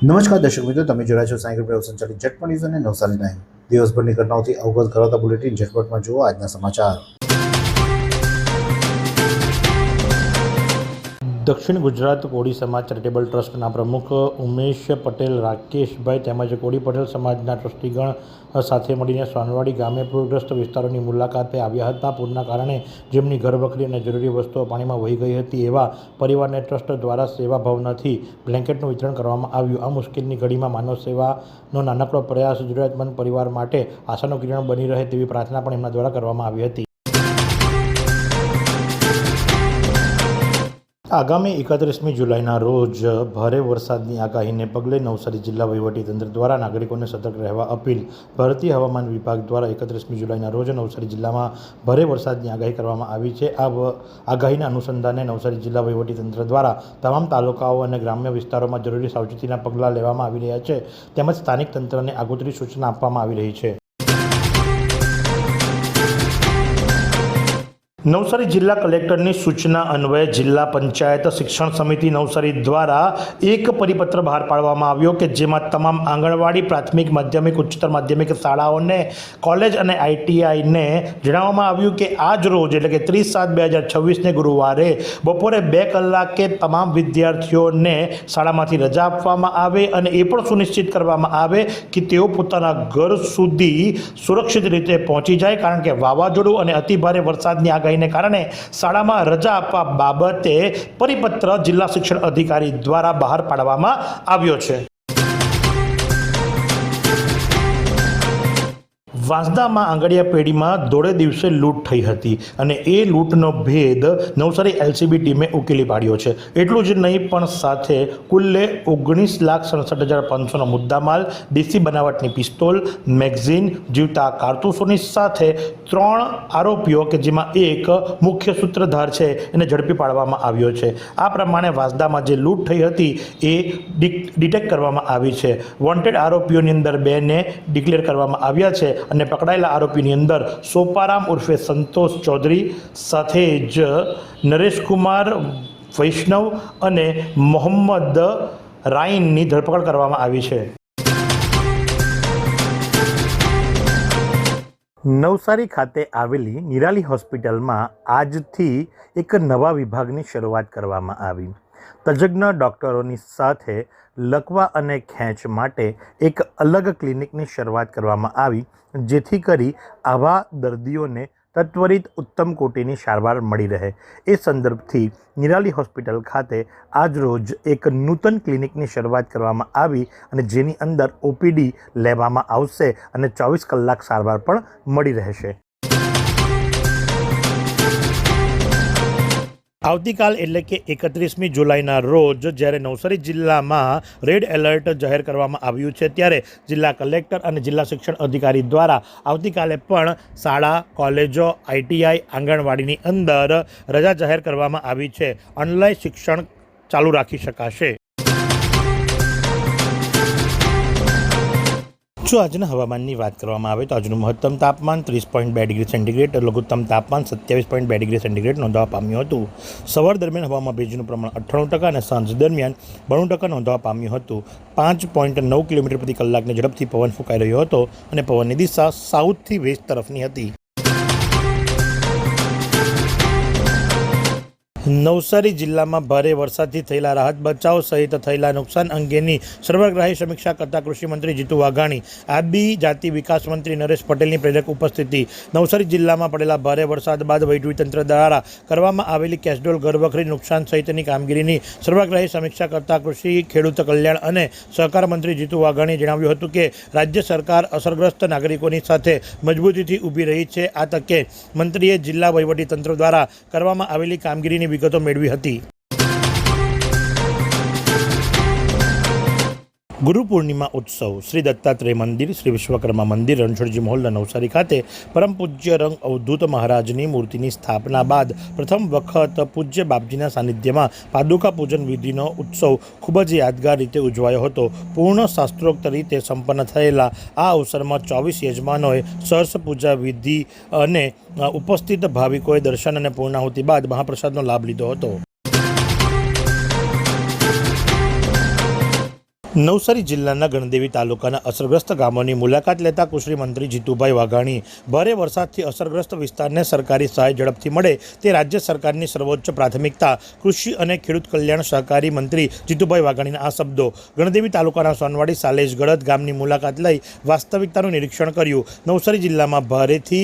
નમસ્કાર દર્શક મિત્રો, તમે જોયા છો સાયકલ પ્રયોગ સંચાલિત ઝટપટ ન્યૂઝ અને નવસારી ટાઈમ. દિવસભરની ઘટનાઓથી અવગત કરાતા બુલેટિન ઝટપટમાં જુઓ આજના સમાચાર. દક્ષિણ ગુજરાત કોળી સમાજ ચેરિટેબલ ટ્રસ્ટના પ્રમુખ ઉમેશ પટેલ, રાકેશભાઈ તેમજ કોળી પટેલ સમાજના ટ્રસ્ટીગણ સાથે મળીને સોનવાડી ગામે પૂરગ્રસ્ત વિસ્તારોની મુલાકાતે આવ્યા હતા. પૂરના કારણે જેમની ઘરવખરી અને જરૂરી વસ્તુઓ પાણીમાં વહી ગઈ હતી એવા પરિવારને ટ્રસ્ટ દ્વારા સેવા ભાવનાથી બ્લેન્કેટનું વિતરણ કરવામાં આવ્યું. આ મુશ્કેલની ઘડીમાં માનવ સેવાનો નાનકડો પ્રયાસ જરૂરિયાતમંદ પરિવાર માટે આશાનું કિરણ બની રહે તેવી પ્રાર્થના પણ એમના દ્વારા કરવામાં આવી હતી. આગામી 31મી જુલાઈના રોજ ભારે વરસાદની આગાહીને પગલે નવસારી જિલ્લા વહીવટીતંત્ર દ્વારા નાગરિકોને સતર્ક રહેવા અપીલ. ભારતીય હવામાન વિભાગ દ્વારા 31મી જુલાઈના રોજ નવસારી જિલ્લામાં ભારે વરસાદની આગાહી કરવામાં આવી છે. આ આગાહીના અનુસંધાને નવસારી જિલ્લા વહીવટીતંત્ર દ્વારા તમામ તાલુકાઓ અને ગ્રામ્ય વિસ્તારોમાં જરૂરી સાવચેતીના પગલાં લેવામાં આવી રહ્યા છે તેમજ સ્થાનિક તંત્રને આગોતરી સૂચના આપવામાં આવી રહી છે. નવસારી જિલ્લા કલેક્ટરની સૂચના અન્વયે જિલ્લા પંચાયત શિક્ષણ સમિતિ નવસારી દ્વારા એક પરિપત્ર બહાર પાડવામાં આવ્યો કે જેમાં તમામ આંગણવાડી, પ્રાથમિક, માધ્યમિક, ઉચ્ચતર માધ્યમિક શાળાઓને, કોલેજ અને આઈટીઆઈને જણાવવામાં આવ્યું કે આજ રોજ એટલે કે 30/7/2026ને ગુરુવારે બપોરે 2 કલાકે તમામ વિદ્યાર્થીઓને શાળામાંથી રજા આપવામાં આવે અને એ પણ સુનિશ્ચિત કરવામાં આવે કે તેઓ પોતાના ઘર સુધી સુરક્ષિત રીતે પહોંચી જાય, કારણ કે વાવાઝોડું અને અતિભારે વરસાદની આગાહી કારણે શાળામાં રજા આપવા બાબતે પરિપત્ર જિલ્લા શિક્ષણ અધિકારી દ્વારા બહાર પાડવામાં આવ્યો છે. વાંસદામાં આંગડિયા પેઢીમાં દોડે દિવસે લૂંટ થઈ હતી અને એ લૂંટનો ભેદ નવસારી એલસીબી ટીમે ઉકેલી પાડ્યો છે. એટલું જ નહીં પણ સાથે કુલ્લે 19,67,500નો મુદ્દામાલ, દેશી બનાવટની પિસ્તોલ, મેગઝીન, જીવતા કારતૂસોની સાથે 3 આરોપીઓ કે જેમાં એક મુખ્ય સૂત્રધાર છે એને ઝડપી પાડવામાં આવ્યો છે. આ પ્રમાણે વાંસદામાં જે લૂંટ થઈ હતી એ ડિટેક્ટ કરવામાં આવી છે. વોન્ટેડ આરોપીઓની અંદર 2ને ડિક્લેર કરવામાં આવ્યા છે અને પકડાયેલા આરોપીની અંદર સોપારામ ઉર્ફે સંતોષ ચૌધરી સાથે જ નરેશકુમાર વૈષ્ણવ અને મોહમ્મદ રાઈનની ધરપકડ કરવામાં આવી છે. નવસારી ખાતે આવેલી નિરાલી હોસ્પિટલમાં આજથી એક નવા વિભાગની શરૂઆત કરવામાં આવી. તજજ્ઞ ડૉક્ટરોની સાથે લકવા અને ખેંચ માટે એક અલગ ક્લિનિકની શરૂઆત કરવામાં આવી, જેથી કરી આવા દર્દીઓને તત્વરિત ઉત્તમ કોટીની સારવાર મળી રહે. એ સંદર્ભથી નિરાલી હોસ્પિટલ ખાતે આજરોજ એક નૂતન ક્લિનિકની શરૂઆત કરવામાં આવી અને જેની અંદર ઓપીડી લેવામાં આવશે અને 24 કલાક સારવાર પણ મળી રહેશે. આવતીકાલ એટલે કે 31મી જુલાઈના રોજ જ્યારે નવસારી જિલ્લામાં રેડ એલર્ટ જાહેર કરવામાં આવ્યું છે, ત્યારે જિલ્લા કલેક્ટર અને જિલ્લા શિક્ષણ અધિકારી દ્વારા આવતીકાલે પણ શાળા, કોલેજો, આઈટીઆઈ, આંગણવાડીની અંદર રજા જાહેર કરવામાં આવી છે. ઓનલાઈન શિક્ષણ ચાલુ રાખી શકાશે. જો આજના હવામાનની વાત કરવામાં આવે તો આજનું મહત્તમ તાપમાન 30.2 ડિગ્રી સેન્ટીગ્રેડ, લઘુત્તમ તાપમાન 27.2 ડિગ્રી સેન્ટીગ્રેડ નોંધવા પામ્યું હતું. સવાર દરમિયાન હવામાં ભેજનું પ્રમાણ 98% અને સાંજ દરમિયાન 92% નોંધવા પામ્યું હતું. 5.9 કિલોમીટર પ્રતિ કલાકની ઝડપથી પવન ફૂંકાઈ રહ્યો હતો અને પવનની દિશા સાઉથથી વેસ્ટ તરફની હતી. નવસારી જિલ્લામાં ભારે વરસાદથી થયેલા રાહત બચાવ સહિત થયેલા નુકસાન અંગેની સર્વગ્રાહી સમીક્ષા કરતા કૃષિમંત્રી જીતુ વાઘાણી, આદિજાતિ વિકાસ મંત્રી નરેશ પટેલની પ્રેરક ઉપસ્થિતિ. નવસારી જિલ્લામાં પડેલા ભારે વરસાદ બાદ વહીવટીતંત્ર દ્વારા કરવામાં આવેલી કેશડોલ, ઘરવખરી નુકસાન સહિતની કામગીરીની સર્વગ્રાહી સમીક્ષા કરતા કૃષિ, ખેડૂત કલ્યાણ અને સહકાર મંત્રી જીતુ વાઘાણીએ જણાવ્યું હતું કે રાજ્ય સરકાર અસરગ્રસ્ત નાગરિકોની સાથે મજબૂતીથી ઊભી રહી છે. આ તકે મંત્રીએ જિલ્લા વહીવટીતંત્ર દ્વારા કરવામાં આવેલી કામગીરીની વિગતો મેળવી હતી. ગુરુ પૂર્ણિમા ઉત્સવ શ્રી દત્તાત્રેય મંદિર, શ્રી વિશ્વકર્મા મંદિર, રણછોડજી મહોલ્લા નવસારી ખાતે પરમ પૂજ્ય રંગ અવધૂત મહારાજની મૂર્તિની સ્થાપના બાદ પ્રથમ વખત પૂજ્ય બાપજીના સાનિધ્યમાં પાદુકા પૂજન વિધિનો ઉત્સવ ખૂબ જ યાદગાર રીતે ઉજવાયો હતો. પૂર્ણ શાસ્ત્રોક્ત રીતે સંપન્ન થયેલા આ અવસરમાં 24 યજમાનોએ સરસ પૂજા વિધિ અને ઉપસ્થિત ભાવિકોએ દર્શન અને પૂર્ણાહુતિ બાદ મહાપ્રસાદનો લાભ લીધો હતો. નવસારી જિલ્લાના ગણદેવી તાલુકાના અસરગ્રસ્ત ગામોની મુલાકાત લેતા કૃષિ મંત્રી જીતુભાઈ વાઘાણી ભારે વરસાદથી અસરગ્રસ્ત વિસ્તારને સરકારી સહાય ઝડપથી મળે તે રાજ્ય સરકારની સર્વોચ્ચ પ્રાથમિકતા કૃષિ અને ખેડૂત કલ્યાણ સહકારી મંત્રી જીતુભાઈ વાઘાણીના આ શબ્દો ગણદેવી તાલુકાના સોનવાડી સાલેજ ગળત ગામની મુલાકાત લઈ વાસ્તવિકતાનું નિરીક્ષણ કર્યું। નવસારી જિલ્લામાં ભારેથી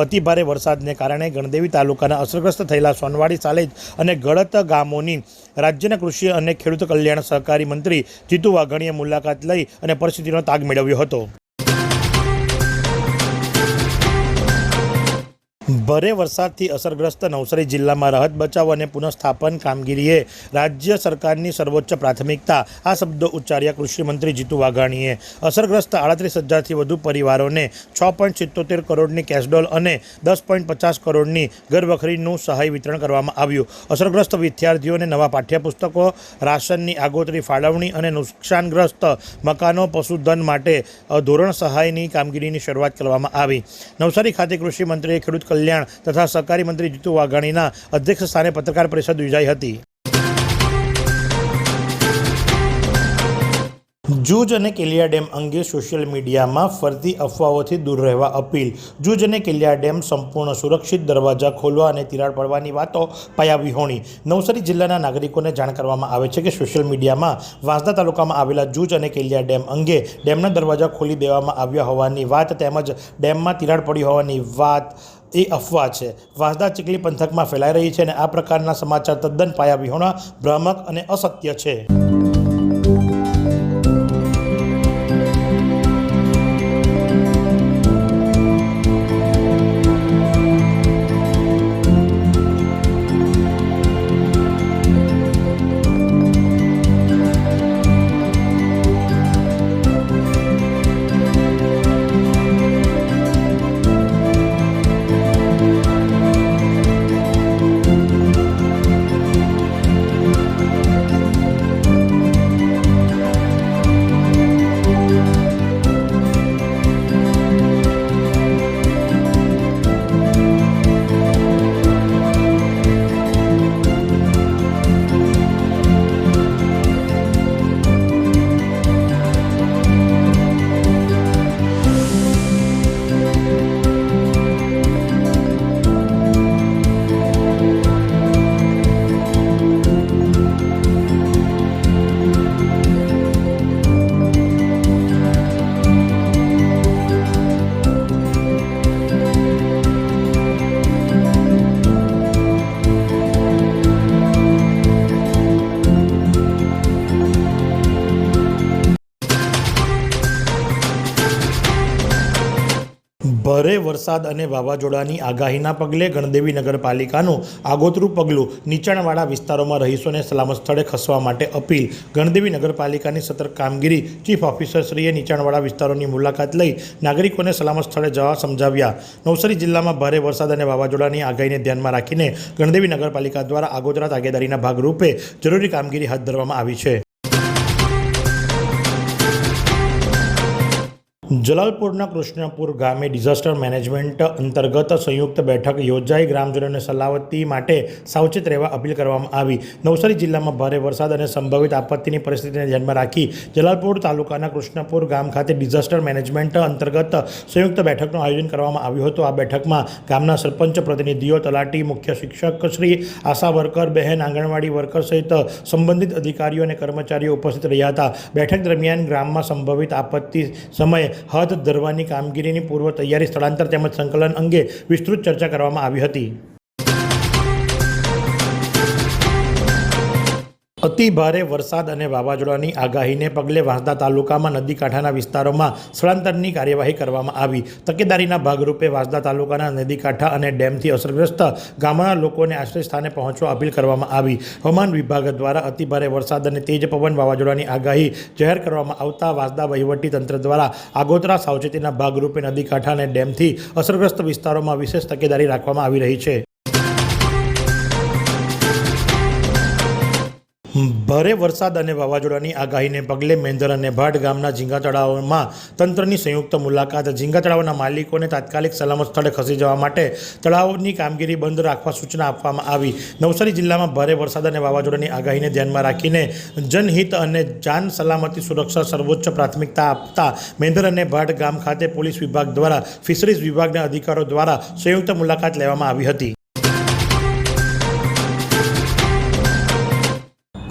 અતિભારે વરસાદને કારણે ગણદેવી તાલુકાના અસરગ્રસ્ત થયેલા સોનવાડી સાલેજ અને ગળત ગામોની રાજ્યના કૃષિ અને ખેડૂત કલ્યાણ સહકારી મંત્રી જીતુ વાઘાણીએ મુલાકાત લઈ અને પરિસ્થિતિનો તાગ મેળવ્યો હતો। ભારે વરસાદથી અસરગ્રસ્ત નવસારી જિલ્લામાં રાહત બચાવ અને પુનઃસ્થાપન કામગીરીએ રાજ્ય સરકારની સર્વોચ્ચ પ્રાથમિકતા આ શબ્દો ઉચ્ચાર્યા કૃષિ મંત્રી જીતુ વાઘાણીએ। અસરગ્રસ્ત 38,000થી વધુ પરિવારોને 6.77 કરોડની કેશડોલ અને 10.50 કરોડની ઘરવખરીનું સહાય વિતરણ કરવામાં આવ્યું। અસરગ્રસ્ત વિદ્યાર્થીઓને નવા પાઠ્યપુસ્તકો, રાશનની આગોતરી ફાળવણી અને નુકસાનગ્રસ્ત મકાનો, પશુધન માટે ધોરણ સહાયની કામગીરીની શરૂઆત કરવામાં આવી। નવસારી ખાતે કૃષિ મંત્રીએ ખેડૂત કલ્યાણ તથા સહકારી મંત્રી જીતુ વાઘાણીના અધ્યક્ષ સ્થાને પત્રકાર પરિષદ યોજાઈ હતી। જૂજ અને કેલિયા ડેમ અંગે સોશિયલ મીડિયામાં ફરતી અફવાઓથી દૂર રહેવા અપીલ। જૂજ અને કેલિયા ડેમ સંપૂર્ણ સુરક્ષિત, દરવાજા ખોલવા અને તિરાડ પડવાની વાતો પાયાવિહોણી। નવસારી જિલ્લાના નાગરિકોને જાણ કરવામાં આવે છે કે સોશિયલ મીડિયામાં વાંસદા તાલુકામાં આવેલા જૂજ અને કેલિયા ડેમ અંગે ડેમના દરવાજા ખોલી દેવામાં આવ્યા હોવાની વાત તેમજ ડેમમાં તિરાડ પડી હોવાની વાત એ અફવા છે, વાંસદા ચીખલી પંથકમાં ફેલાઈ રહી છે અને આ પ્રકારના સમાચાર તદ્દન પાયાવિહોણા, ભ્રામક અને અસત્ય છે। ભારે વરસાદ અને વાવાઝોડાની આગાહીના પગલે ગણદેવી નગરપાલિકાનું આગોતરું પગલું, નીચાણવાળા વિસ્તારોમાં રહીશોને સલામત સ્થળે ખસવા માટે અપીલ। ગણદેવી નગરપાલિકાની સતર્ક કામગીરી, ચીફ ઓફિસરશ્રીએ નીચાણવાળા વિસ્તારોની મુલાકાત લઈ નાગરિકોને સલામત સ્થળે જવા સમજાવ્યા। નવસારી જિલ્લામાં ભારે વરસાદ અને વાવાઝોડાની આગાહીને ધ્યાનમાં રાખીને ગણદેવી નગરપાલિકા દ્વારા આગોતરા તાગેદારીના ભાગરૂપે જરૂરી કામગીરી હાથ ધરવામાં આવી છે। જલાલપુરના કૃષ્ણપુર ગામે ડિઝાસ્ટર મેનેજમેન્ટ અંતર્ગત સંયુક્ત બેઠક યોજાઈ ગ્રામજનોને સલામતી માટે સાવચેત રહેવા અપીલ કરવામાં આવી। નવસારી જિલ્લામાં ભારે વરસાદ અને સંભવિત આપત્તિની પરિસ્થિતિને ધ્યાનમાં રાખી જલાલપુર તાલુકાના કૃષ્ણપુર ગામ ખાતે ડિઝાસ્ટર મેનેજમેન્ટ અંતર્ગત સંયુક્ત બેઠકનું આયોજન કરવામાં આવ્યું હતું। આ બેઠકમાં ગામના સરપંચ પ્રતિનિધિઓ, તલાટી, મુખ્ય શિક્ષક શ્રી, આશા વર્કર બહેન, આંગણવાડી વર્કર સહિત સંબંધિત અધિકારીઓ અને કર્મચારીઓ ઉપસ્થિત રહ્યા હતા। બેઠક દરમિયાન ગ્રામમાં સંભવિત આપત્તિ સમયે હાથ ધરવાની કામગીરીની પૂર્વ તૈયારી, સ્થળાંતર તેમજ સંકલન અંગે વિસ્તૃત ચર્ચા કરવામાં આવી હતી। અતિ ભારે વરસાદ અને વાવાઝોડાની આગાહીને પગલે વાંસદા તાલુકામાં નદી કાંઠાના વિસ્તારોમાં સ્થળાંતરની કાર્યવાહી કરવામાં આવી। તકેદારીના ભાગરૂપે વાંસદા તાલુકાના નદી કાંઠા અને ડેમથી અસરગ્રસ્ત ગામના લોકોને આશ્રય સ્થાને પહોંચવા અપીલ કરવામાં આવી। હવામાન વિભાગ દ્વારા અતિભારે વરસાદ અને તેજ પવન, વાવાઝોડાની આગાહી જાહેર કરવામાં આવતા વાંસદા વહીવટી તંત્ર દ્વારા આગોતરા સાવચેતીના ભાગરૂપે નદી કાંઠા અને ડેમથી અસરગ્રસ્ત વિસ્તારોમાં વિશેષ તકેદારી રાખવામાં આવી રહી છે। ભારે વરસાદ અને વાવાઝોડાની આગાહીને પગલે મેંદર અને ભાટ ગામના ઝીંગા તળાવમાં તંત્રની સંયુક્ત મુલાકાત. ઝીંગા તળાવના માલિકોને તાત્કાલિક સલામત સ્થળે ખસી જવા માટે તળાવની કામગીરી બંધ રાખવા સૂચના આપવામાં આવી. નવસારી જિલ્લામાં ભારે વરસાદ અને વાવાઝોડાની આગાહીને ધ્યાનમાં રાખીને જનહિત અને જાન સલામતી સુરક્ષા સર્વોચ્ચ પ્રાથમિકતા આપતા મેંદર અને ભાટ ગામ ખાતે પોલીસ વિભાગ દ્વારા ફિશરીઝ વિભાગના અધિકારીઓ દ્વારા સંયુક્ત મુલાકાત લેવામાં આવી હતી.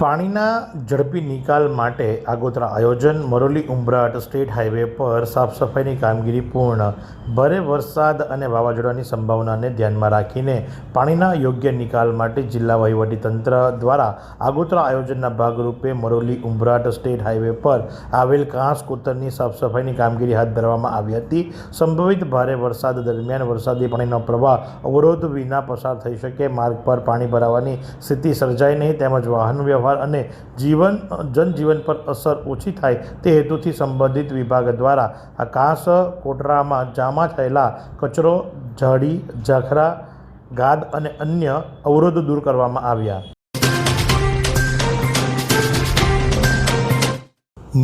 પાણીના ઝડપી નિકાલ માટે આગોતરા આયોજન. મરોલી ઉંબરાટ સ્ટેટ હાઈવે પર સાફ સફાઈની કામગીરી પૂર્ણ. ભારે વરસાદ અને વાવાઝોડાની સંભાવનાને ધ્યાનમાં રાખીને પાણીના યોગ્ય નિકાલ માટે જિલ્લા વહીવટીતંત્ર દ્વારા આગોતરા આયોજનના ભાગરૂપે મરોલી ઉંબરાટ સ્ટેટ હાઈવે પર આવેલ કાંસ કોતરની સાફ સફાઈની કામગીરી હાથ ધરવામાં આવી હતી. સંભવિત ભારે વરસાદ દરમિયાન વરસાદી પાણીનો પ્રવાહ અવરોધ વિના પસાર થઈ શકે, માર્ગ પર પાણી ભરાવાની સ્થિતિ સર્જાય નહીં તેમજ વાહન વ્યવહાર અને જનજીવન પર અસર ઓછી થાય તે હેતુથી સંબંધિત વિભાગ દ્વારા આ કાંસ કોટરામાં જમા થયેલા કચરો, ઝાડી, ઝાખરા, ગાદ અને અન્ય અવરોધો દૂર કરવામાં આવ્યા.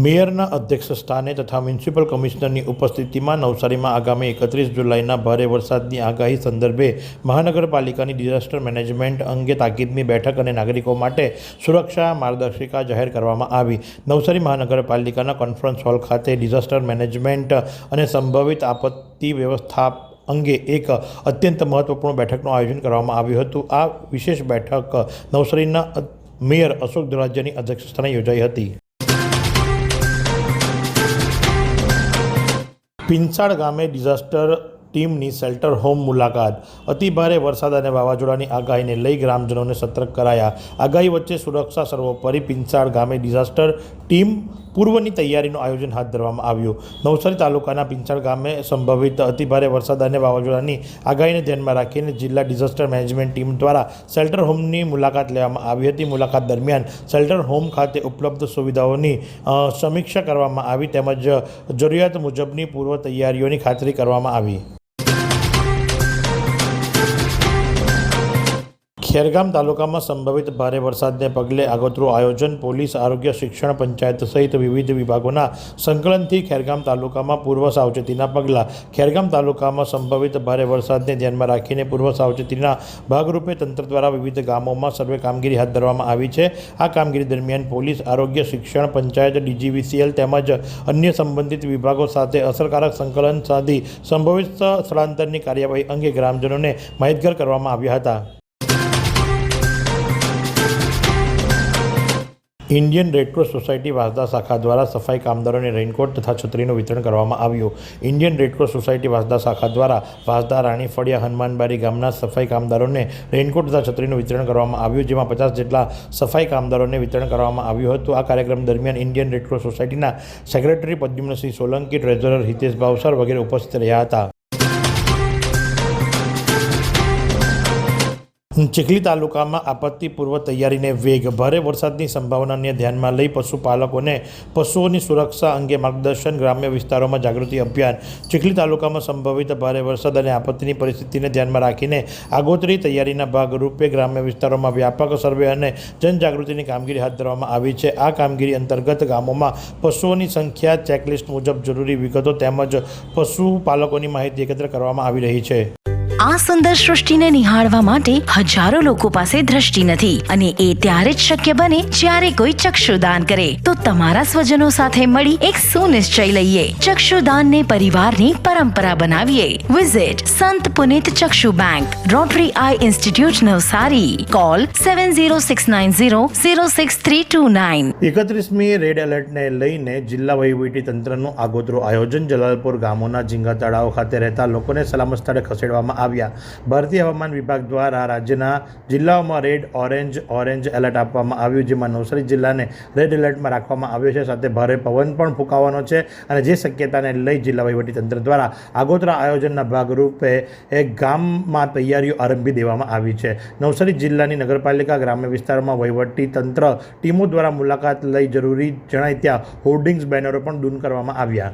મેયરના અધ્યક્ષ સ્થાને તથા મ્યુનિસિપલ કમિશનરની ઉપસ્થિતિમાં નવસારીમાં આગામી 31 જુલાઈના ભારે વરસાદની આગાહી સંદર્ભે મહાનગરપાલિકાની ડિઝાસ્ટર મેનેજમેન્ટ અંગે તાકીદની બેઠક અને નાગરિકો માટે સુરક્ષા માર્ગદર્શિકા જાહેર કરવામાં આવી. નવસારી મહાનગરપાલિકાના કોન્ફરન્સ હોલ ખાતે ડિઝાસ્ટર મેનેજમેન્ટ અને સંભવિત આપત્તિ વ્યવસ્થા અંગે એક અત્યંત મહત્વપૂર્ણ બેઠકનું આયોજન કરવામાં આવ્યું હતું. આ વિશેષ બેઠક નવસારીના મેયર અશોક ધોળાજીયાની અધ્યક્ષસ્થાને યોજાઈ હતી. પિંચાળ ગામે ડિઝાસ્ટર ટીમની શેલ્ટર હોમ મુલાકાત. અતિભારે વરસાદ અને વાવાઝોડાની આગાહીને લઈ ગ્રામજનોને સતર્ક કરાયા. આગાહી વચ્ચે સુરક્ષા સર્વોપરી પિંચાળ ગામે ડિઝાસ્ટર ટીમ પૂર્વની તૈયારીનું આયોજન હાથ ધરવામાં આવ્યું. નવસારી તાલુકાના પિંચાળ ગામે સંભવિત અતિભારે વરસાદ અને વાવાઝોડાની આગાહીને ધ્યાનમાં રાખીને જિલ્લા ડિઝાસ્ટર મેનેજમેન્ટ ટીમ દ્વારા શેલ્ટર હોમની મુલાકાત લેવામાં આવી હતી. મુલાકાત દરમિયાન શેલ્ટર હોમ ખાતે ઉપલબ્ધ સુવિધાઓની સમીક્ષા કરવામાં આવી તેમજ જરૂરિયાત મુજબની પૂર્વ તૈયારીઓની ખાતરી કરવામાં આવી. ખેરગામ તાલુકામાં સંભવિત ભારે વરસાદને પગલે આગોતરું આયોજન. પોલીસ, આરોગ્ય, શિક્ષણ, પંચાયત સહિત વિવિધ વિભાગોના સંકલનથી ખેરગામ તાલુકામાં પૂર્વ સાવચેતીના પગલાં. ખેરગામ તાલુકામાં સંભવિત ભારે વરસાદને ધ્યાનમાં રાખીને પૂર્વ સાવચેતીના ભાગરૂપે તંત્ર દ્વારા વિવિધ ગામોમાં સર્વે કામગીરી હાથ ધરવામાં આવી છે. આ કામગીરી દરમિયાન પોલીસ, આરોગ્ય, શિક્ષણ, પંચાયત, DGVCL તેમજ અન્ય સંબંધિત વિભાગો સાથે અસરકારક સંકલન સાધી સંભવિત સ્થળાંતરની કાર્યવાહી અંગે ગ્રામજનોને માહિતગાર કરવામાં આવ્યા હતા. ઇન્ડિયન રેડક્રોસ સોસાયટી વાંસદા શાખા દ્વારા સફાઈ કામદારોને રેઇનકોટ તથા છત્રીનું વિતરણ કરવામાં આવ્યું. ઇન્ડિયન રેડક્રોસ સોસાયટી વાંસદા શાખા દ્વારા વાંસદા, રાણી ફળિયા, હનુમાનબારી ગામના સફાઈ કામદારોને રેઇનકોટ તથા છત્રીનું વિતરણ કરવામાં આવ્યું, જેમાં 50 જેટલા સફાઈ કામદારોને વિતરણ કરવામાં આવ્યું હતું. આ કાર્યક્રમ દરમિયાન ઇન્ડિયન રેડક્રોસ સોસાયટીના સેક્રેટરી પ્રદ્યુમ્નસિંહ સોલંકી, ટ્રેઝરર હિતેશ ભાવસર વગેરે ઉપસ્થિત રહ્યા હતા. ચીખલી તાલુકામાં આપત્તિ પૂર્વ તૈયારીને વેગ. ભારે વરસાદની સંભાવનાને ધ્યાનમાં લઈ પશુપાલકોને પશુઓની સુરક્ષા અંગે માર્ગદર્શન. ગ્રામ્ય વિસ્તારોમાં જાગૃતિ અભિયાન. ચીખલી તાલુકામાં સંભવિત ભારે વરસાદ અને આપત્તિની પરિસ્થિતિને ધ્યાનમાં રાખીને આગોતરી તૈયારીના ભાગરૂપે ગ્રામ્ય વિસ્તારોમાં વ્યાપક સર્વે અને જનજાગૃતિની કામગીરી હાથ ધરવામાં આવી છે. આ કામગીરી અંતર્ગત ગામોમાં પશુઓની સંખ્યા, ચેકલિસ્ટ મુજબ જરૂરી વિગતો તેમજ પશુપાલકોની માહિતી એકત્ર કરવામાં આવી રહી છે. આ સુંદર સૃષ્ટિને નિહાળવા માટે હજારો લોકો પાસે દ્રષ્ટિ નથી અને એ ત્યારે જ શક્ય બને જ્યારે કોઈ ચક્ષુદાન કરે. તો તમારા સ્વજનો સાથે મળી એક સુનિશ્ચય લઈએ. ચક્ષુદાનને પરિવારની પરંપરા બનાવીએ. Visit Sant Punit Chakshu bank, rotary eye institute, Navsari. Call 7069006329. 31મી રેડ એલર્ટને લઈને જિલ્લા વહીવટીતંત્રનું આગોતરું આયોજન. જલાલપુર ગામોના ઝીંગા તળાવ ખાતે રહેતા લોકોને સલામત સ્થળે ખસેડવામાં આવ્યા. ભારતીય હવામાન વિભાગ દ્વારા રાજ્યના જિલ્લાઓમાં રેડ, ઓરેન્જ એલર્ટ આપવામાં આવ્યું, જેમાં નવસારી જિલ્લાને રેડ એલર્ટમાં રાખવામાં આવ્યો છે. સાથે ભારે પવન પણ ફૂંકાવાનો છે અને જે શક્યતાને લઈ જિલ્લા વહીવટીતંત્ર દ્વારા આગોતરા આયોજનના ભાગરૂપે એક ગામમાં તૈયારીઓ આરંભી દેવામાં આવી છે. નવસારી જિલ્લાની નગરપાલિકા ગ્રામ્ય વિસ્તારોમાં વહીવટીતંત્ર ટીમો દ્વારા મુલાકાત લઈ જરૂરી જણાય ત્યાં હોર્ડિંગ્સ, બેનરો પણ દૂર કરવામાં આવ્યા.